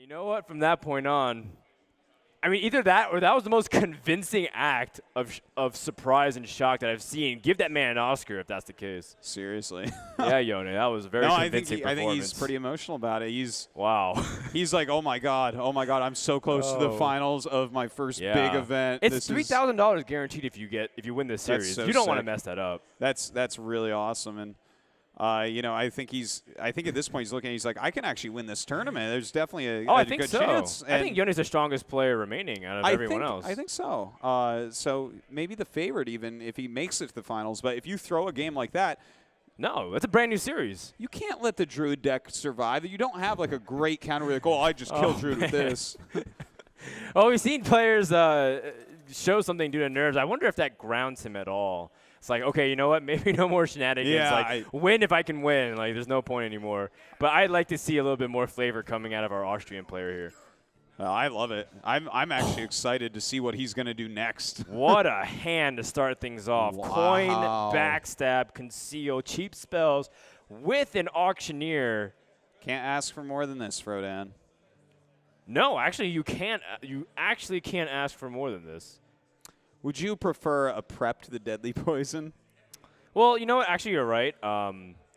You know what? From that point on, I mean, either that or that was the most convincing act of surprise and shock that I've seen. Give that man an Oscar if that's the case. Seriously. Yeah, Yhone, that was a very convincing performance. I think he's pretty emotional about it. Wow. He's like, oh my God, I'm so close to the finals of my first big event. It's $3,000 guaranteed if you win this series. So you don't want to mess that up. That's really awesome. And I think at this point he's looking. He's like, I can actually win this tournament. There's definitely a good chance. I think Yhone's the strongest player remaining out of everyone else. I think so. So maybe the favorite even if he makes it to the finals. But if you throw a game like that, no, that's a brand new series. You can't let the Druid deck survive. You don't have like a great counter where you're like, oh, I just killed Druid with this. Well, we've seen players show something due to nerves. I wonder if that grounds him at all. It's like, okay, you know what? Maybe no more shenanigans. Yeah, win if I can win. Like, there's no point anymore. But I'd like to see a little bit more flavor coming out of our Austrian player here. I love it. I'm actually excited to see what he's going to do next. What a hand to start things off. Wow. Coin, backstab, conceal, cheap spells with an auctioneer. Can't ask for more than this, Frodan. No, actually, you can't. You actually can't ask for more than this. Would you prefer a prep to the deadly poison? Well, you know what? Actually, you're right.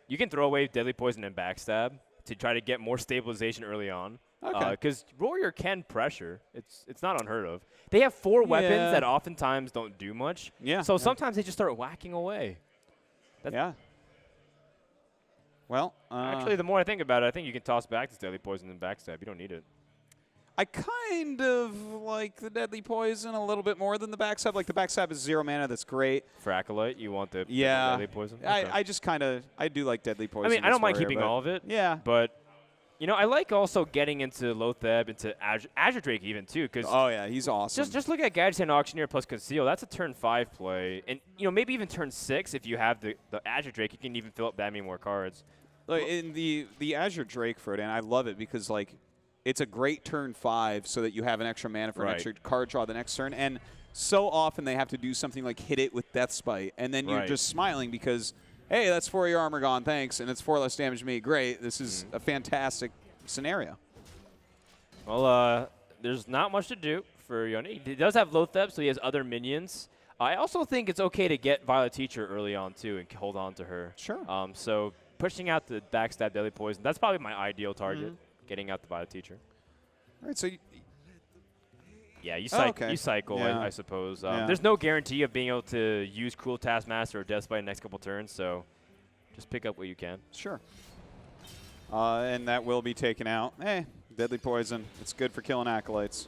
You can throw away deadly poison and backstab to try to get more stabilization early on. Okay. Because Warrior can pressure. It's not unheard of. They have 4 weapons that oftentimes don't do much. Yeah. So sometimes they just start whacking away. Yeah. Well, actually, the more I think about it, I think you can toss back this deadly poison and backstab. You don't need it. I kind of like the deadly poison a little bit more than the backstab. Like the backstab is 0 mana, that's great. For Acolyte, you want the deadly poison? Okay. I just kind of do like deadly poison. I mean, I don't mind keeping all of it. Yeah. But, you know, I like also getting into Lotheb, into Azure Drake even too. Cause oh, yeah, he's awesome. Just look at Gadget and Auctioneer plus Conceal. That's a turn 5 play. And, you know, maybe even turn 6 if you have the Azure Drake. You can even fill up that many more cards. Like in the Azure Drake, Frodan, I love it because, like, it's a great turn 5 so that you have an extra mana for an extra card draw the next turn. And so often they have to do something like hit it with Death Spite. And then you're just smiling because, hey, that's 4 of your armor gone, thanks. And it's 4 less damage to me. Great. This is a fantastic scenario. Well, there's not much to do for Yhone. He does have Lotheb, so he has other minions. I also think it's okay to get Violet Teacher early on, too, and hold on to her. Sure. So pushing out the backstab deadly poison, that's probably my ideal target. Getting out the Violet Teacher. All right, so you cycle, I suppose. There's no guarantee of being able to use Cruel Taskmaster or Death Spite in the next couple turns, so just pick up what you can. Sure. And that will be taken out. Deadly Poison. It's good for killing Acolytes.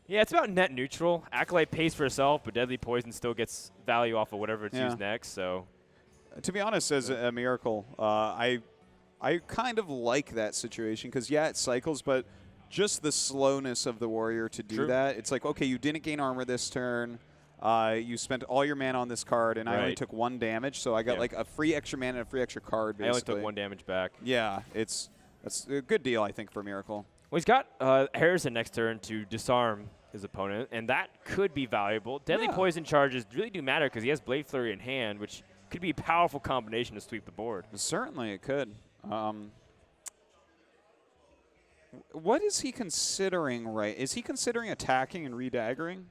Yeah, it's about net neutral. Acolyte pays for itself, but Deadly Poison still gets value off of whatever it's used next. So, to be honest, as a Miracle, I kind of like that situation because, it cycles, but just the slowness of the Warrior to do that. It's like, okay, you didn't gain armor this turn. You spent all your mana on this card, and I only took 1 damage, so I got like a free extra mana and a free extra card, basically. I only took 1 damage back. Yeah, that's a good deal, I think, for Miracle. Well, he's got Harrison next turn to disarm his opponent, and that could be valuable. Deadly Poison charges really do matter because he has Blade Flurry in hand, which could be a powerful combination to sweep the board. Certainly it could. What is he considering, Is he considering attacking and redaggering?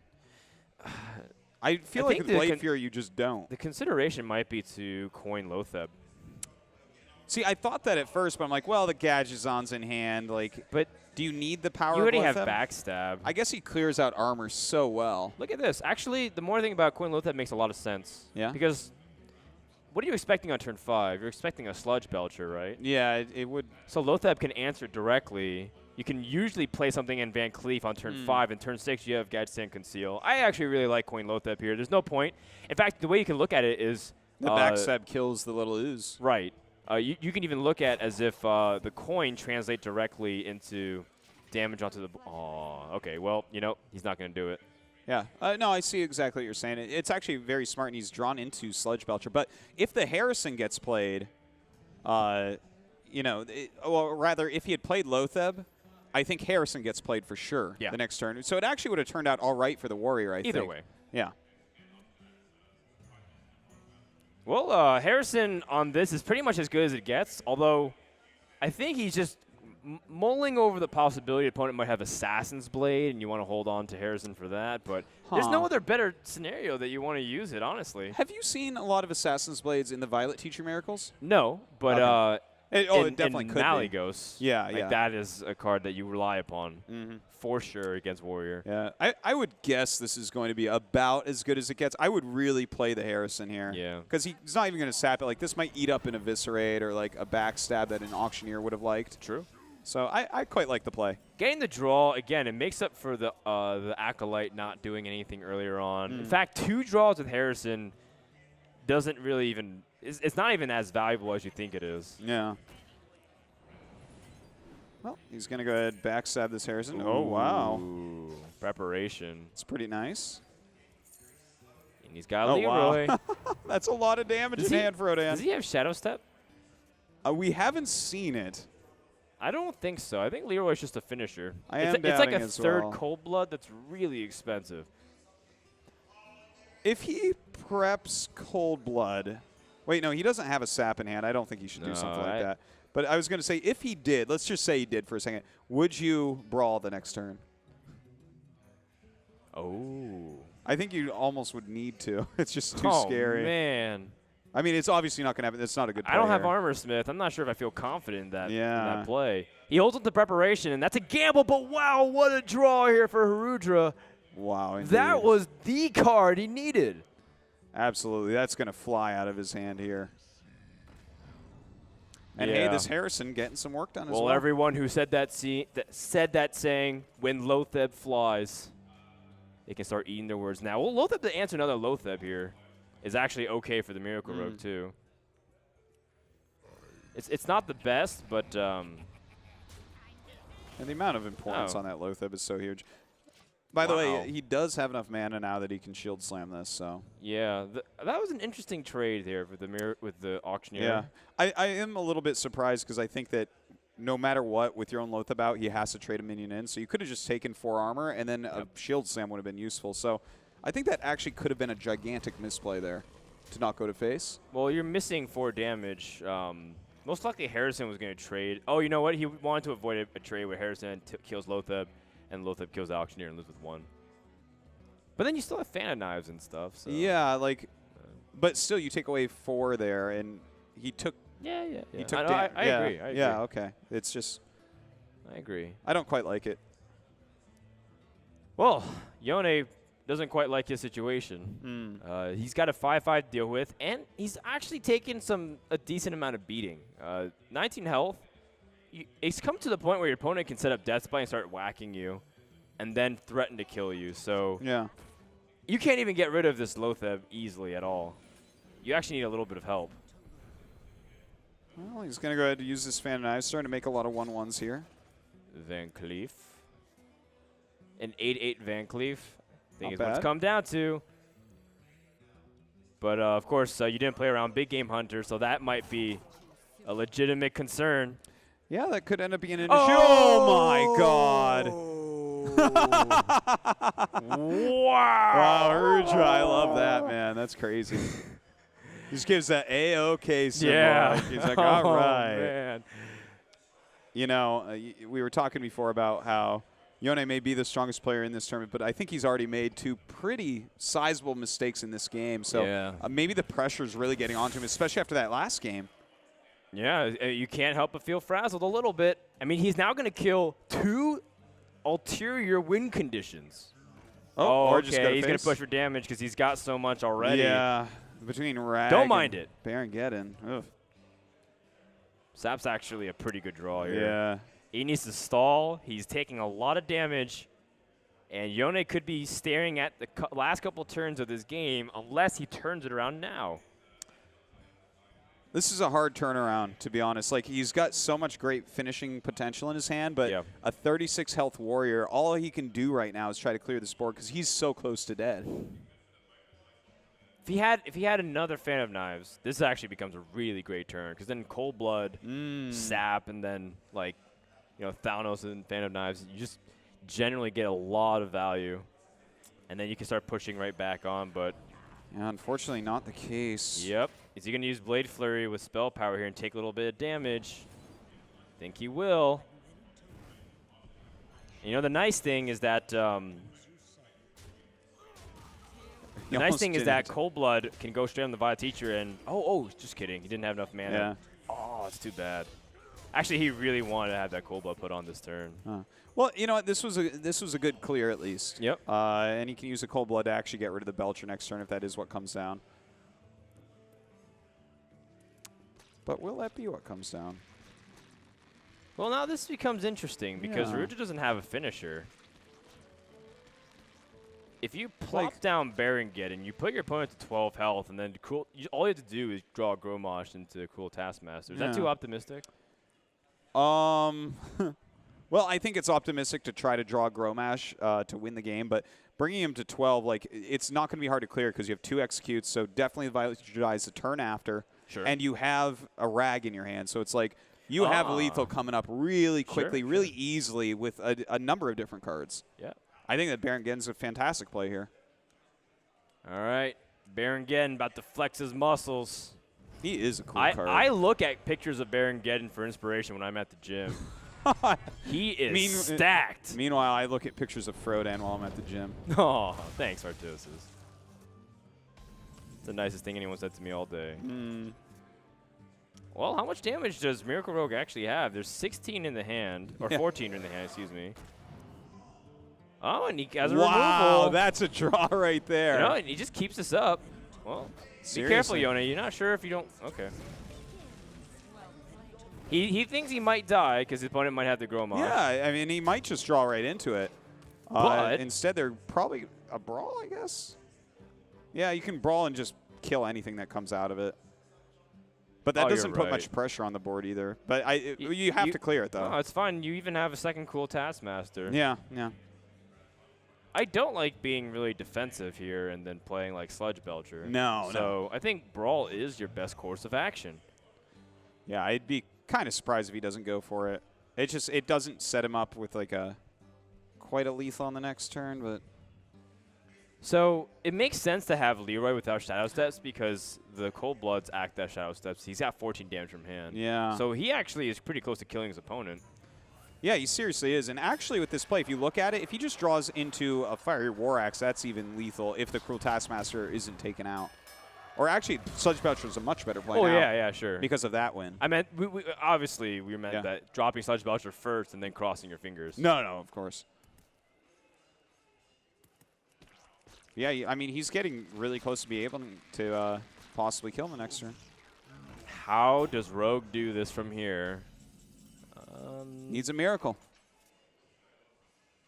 I feel like with Blade Fury, you just don't. The consideration might be to coin Lotheb. See, I thought that at first, but I'm like, well, the Gadgetzon's in hand. But do you need the power of Lotheb? You already have backstab. I guess he clears out armor so well. Look at this. Actually, the more I think about coin Lotheb makes a lot of sense. Yeah? Because what are you expecting on turn 5? You're expecting a Sludge Belcher, right? Yeah, it would. So Lotheb can answer directly. You can usually play something in Van Cleef on turn 5, and turn 6 you have Gadget and Conceal. I actually really like coin Lotheb here. There's no point. In fact, the way you can look at it is the backstab kills the little ooze. Right. You can even look at as if the coin translate directly into damage onto the. Oh, okay. Well, he's not going to do it. Yeah. No, I see exactly what you're saying. It's actually very smart, and he's drawn into Sludge Belcher. But if the Harrison gets played, or rather, if he had played Lotheb, I think Harrison gets played for sure the next turn. So it actually would have turned out all right for the Warrior, I think. Either way. Yeah. Well, Harrison on this is pretty much as good as it gets, although I think he's just mulling over the possibility the opponent might have Assassin's Blade, and you want to hold on to Harrison for that. But there's no other better scenario that you want to use it, honestly. Have you seen a lot of Assassin's Blades in the Violet Teacher Miracles? No, but Okay. It definitely in could Malygos, be. Yeah. that is a card that you rely upon for sure against Warrior. Yeah, I would guess this is going to be about as good as it gets. I would really play the Harrison here. Yeah. Because he's not even going to sap it. Like, this might eat up an Eviscerate or, like, a backstab that an Auctioneer would have liked. True. So I quite like the play. Getting the draw, again, it makes up for the Acolyte not doing anything earlier on. In fact, 2 draws with Harrison doesn't really even – it's not even as valuable as you think it is. Yeah. Well, he's going to go ahead and backstab this Harrison. Oh, wow. Ooh, preparation. It's pretty nice. And he's got Leroy. Wow. That's a lot of damage in hand for Rodan. Does he have Shadow Step? We haven't seen it. I don't think so. I think Leroy's just a finisher. It's like a third Cold Blood that's really expensive. If he preps Cold Blood, wait, no, he doesn't have a sap in hand. I don't think he should do something like that. But I was going to say, if he did, let's just say he did for a second, would you brawl the next turn? Oh. I think you almost would need to. It's just too scary. Oh, man. I mean, it's obviously not going to happen. It's not a good play. I don't have here. Armor Smith. I'm not sure if I feel confident in that, Yeah. in that play. He holds up the preparation, and that's a gamble, but wow, what a draw here for Herudra. Wow. Indeed. That was the card he needed. Absolutely. That's going to fly out of his hand here. And hey, this Harrison getting some work done as well. Well, everyone who said that saying, when Lotheb flies, they can start eating their words now. Well, Lotheb to answer another Lotheb here is actually okay for the Miracle Rogue too. It's not the best, but and the amount of importance on that Lotheb is so huge. By the way, he does have enough mana now that he can shield slam this. So yeah, that was an interesting trade there with the Auctioneer. Yeah, I am a little bit surprised because I think that no matter what, with your own Lotheb out, he has to trade a minion in. So you could have just taken 4 armor, and then a shield slam would have been useful. So I think that actually could have been a gigantic misplay there to not go to face. Well, you're missing 4 damage. Most likely Harrison was going to trade. Oh, you know what? He wanted to avoid a trade where Harrison kills Lotheb, and Lotheb kills the Auctioneer and lives with 1. But then you still have Fan of Knives and stuff. So. Yeah, like, but still you take away 4 there, and he took. Yeah. He took I agree. Yeah, okay. It's just. I agree. I don't quite like it. Well, Yhone doesn't quite like his situation. He's got a 5/5 to deal with, and he's actually taken a decent amount of beating. 19 health. It's come to the point where your opponent can set up Death Spite and start whacking you, and then threaten to kill you. So yeah, you can't even get rid of this Lotheb easily at all. You actually need a little bit of help. Well, he's going to go ahead and use this Fan of Knives. Starting to make a lot of 1/1s here. Van Cleef. An 8/8 Van Cleef. I think is Not what it's bad. come down to. But, of course, you didn't play around Big Game Hunter, so that might be a legitimate concern. Yeah, that could end up being an issue. Oh, my God. Wow, Herudra, I love that, man. That's crazy. He just gives that A-OK symbol. Yeah. Like, he's like, all right. Man. You know, we were talking before about how Yhone may be the strongest player in this tournament, but I think he's already made 2 pretty sizable mistakes in this game. So maybe the pressure is really getting onto him, especially after that last game. Yeah, you can't help but feel frazzled a little bit. I mean, he's now going to kill 2 ulterior win conditions. Or okay. just go to He's going to face. push for damage because he's got so much already. Yeah, between Rag Don't mind and it. Baron-Geddon. Ugh. Sap's actually a pretty good draw here. Yeah. He needs to stall. He's taking a lot of damage. And Yhone could be staring at the last couple turns of this game unless he turns it around now. This is a hard turnaround, to be honest. Like, he's got so much great finishing potential in his hand, but a 36 health warrior, all he can do right now is try to clear this board because he's so close to dead. If he had another Fan of Knives, this actually becomes a really great turn because then Cold Blood, Sap, and then like, Thanos and Fan of Knives, you just generally get a lot of value, and then you can start pushing right back on. But yeah, unfortunately, not the case. Yep. Is he going to use Blade Flurry with spell power here and take a little bit of damage? Think he will. You know, the nice thing is that Cold Blood can go straight on the Vile Teacher and just kidding. He didn't have enough mana. Yeah. Oh, it's too bad. Actually, he really wanted to have that Cold Blood put on this turn. Well, you know what? This was a good clear at least. Yep. And he can use a Cold Blood to actually get rid of the Belcher next turn if that is what comes down. But will that be what comes down? Well, now this becomes interesting because Herudra doesn't have a finisher. If you plop down Berenget, you put your opponent to 12 health, and then all you have to do is draw Gromosh into Cruel Taskmaster. Is that too optimistic? Well, I think it's optimistic to try to draw Gromosh to win the game, but bringing him to 12, like, it's not going to be hard to clear because you have 2 executes, so definitely the Violet dies the turn after, and you have a Rag in your hand, so it's like you have lethal coming up really quickly, really easily with a number of different cards. Yeah. I think that Berenget's a fantastic play here. All right. Berenget about to flex his muscles. He is a cool card. I look at pictures of Berenget for inspiration when I'm at the gym. He is stacked. Meanwhile, I look at pictures of Frodan while I'm at the gym. Oh, thanks, Artosis. It's the nicest thing anyone said to me all day. Well, how much damage does Miracle Rogue actually have? There's 16 in the hand, or 14 in the hand, excuse me. Oh, and he has a removal. Wow, that's a draw right there. You know, and he just keeps this up. Well, be careful, Yhone. You're not sure if you don't. Okay. He thinks he might die because his opponent might have the Gromosh. Yeah, I mean, he might just draw right into it. But instead, they're probably a brawl, I guess. Yeah, you can brawl and just kill anything that comes out of it. But that doesn't put much pressure on the board either. But you have to clear it, though. No, it's fine. You even have a second Cool Taskmaster. Yeah, yeah. I don't like being really defensive here and then playing like Sludge Belcher. So I think Brawl is your best course of action. Yeah, I'd be kind of surprised if he doesn't go for it. It doesn't set him up with like quite a lethal on the next turn, but. So it makes sense to have Leroy without Shadow Steps because the Cold Bloods act as Shadow Steps. He's got 14 damage from hand. Yeah. So he actually is pretty close to killing his opponent. Yeah, he seriously is. And actually with this play, if you look at it, if he just draws into a Fiery War Axe, that's even lethal if the Cruel Taskmaster isn't taken out. Or actually, Sludge Belcher is a much better play now. Oh, yeah, sure. Because of that win. I meant, obviously, we meant that dropping Sludge Belcher first and then crossing your fingers. No, of course. Yeah, I mean, he's getting really close to be able to possibly kill him the next turn. How does Rogue do this from here? Needs a miracle.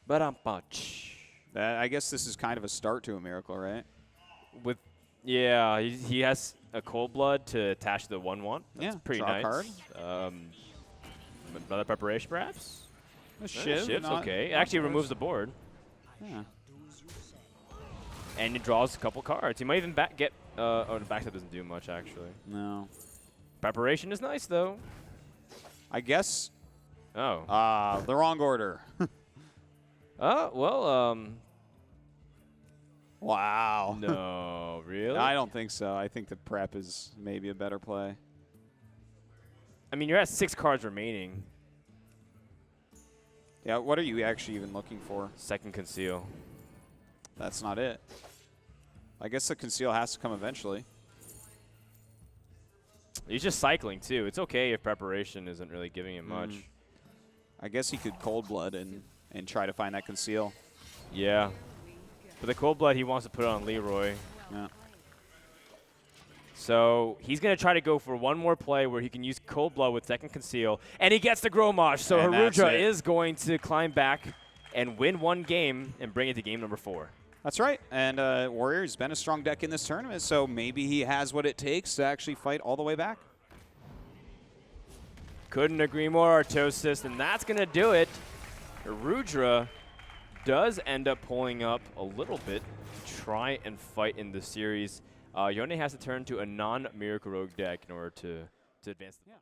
But I guess this is kind of a start to a miracle, right? Yeah, he has a Cold Blood to attach the 1/1. That's pretty nice. Card. Another preparation, perhaps? A Shiv's okay. It actually removes the board. Yeah. And it draws a couple cards. He might even get. Oh, the backstep doesn't do much, actually. No. Preparation is nice, though. I guess. Oh. The wrong order. Well, Wow. No, really? I don't think so. I think the prep is maybe a better play. I mean, you're at 6 cards remaining. Yeah, what are you actually even looking for? Second Conceal. That's not it. I guess the Conceal has to come eventually. He's just cycling, too. It's okay if Preparation isn't really giving him much. I guess he could Cold Blood and try to find that Conceal. Yeah. But the Cold Blood, he wants to put it on Leroy. Yeah. So he's going to try to go for one more play where he can use Cold Blood with second Conceal, and he gets the Gromosh. So Herudra is going to climb back and win one game and bring it to game number 4. That's right. And Warrior's been a strong deck in this tournament, so maybe he has what it takes to actually fight all the way back. Couldn't agree more, Artosis, and that's going to do it. Herudra does end up pulling up a little bit to try and fight in the series. Yhone has to turn to a non-Miracle Rogue deck in order to advance. Yeah.